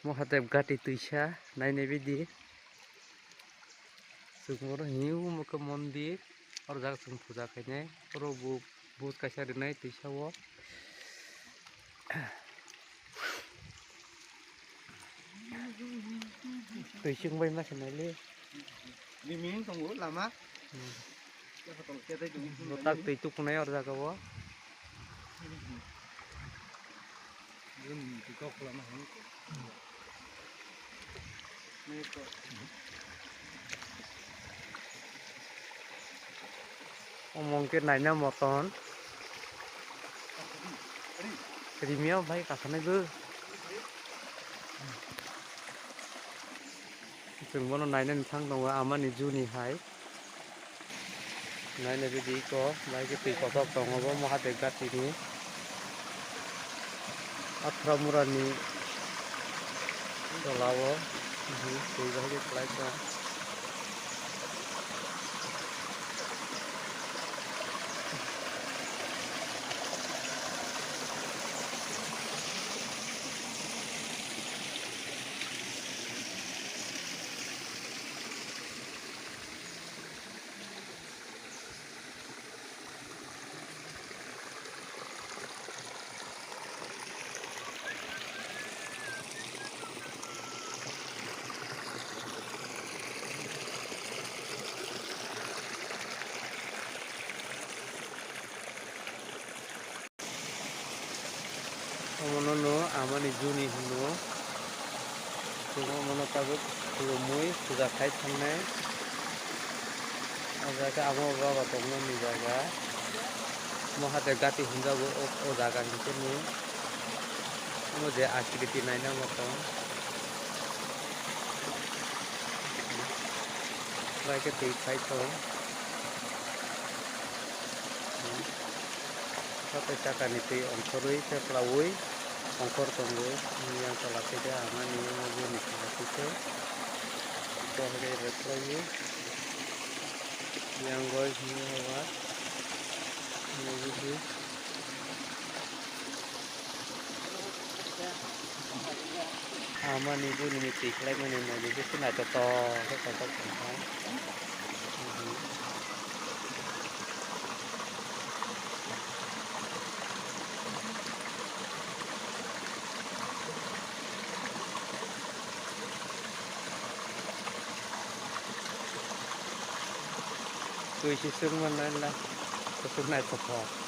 Mahadev Gati Tuisha nainai baidi जों हिउ मके मन्दिर और जाग जों फुजा खायनाय और बहुत कायसा रिनाय तुइसाओ tuising bay mas naili Miming tunggu lama. botak tui tukunay or jaga wo mungkin naiknya motor Rimia baik kasane bu जों बोनो नायनो थां दङ आमानि जुनि हाय नायनो बिदि को बायके तै कतक दङबो महादेव गातिनि अथ्रा मुरानि दलावो तै बायके क्लाइसा monono amani juni hino जों मोनो ताबो खुलुमुय फुजा खाय थांनाय जायगा आमो बाबा दंनो नि जायगा महादेव गाति हिनजाबो ओ जागा हिनसेनि मुझे आकृति नायना मतो बायके तै खाय तो sate cakani tei ongkorui teplaui ongkor tonggo yang telah tidak aman ini mobil misalnya itu dari replay yang guys ini awak mobil aman itu nih tiklek ini mobil itu nggak cocok tôi chỉ xưng mà nói là tôi xưng này thật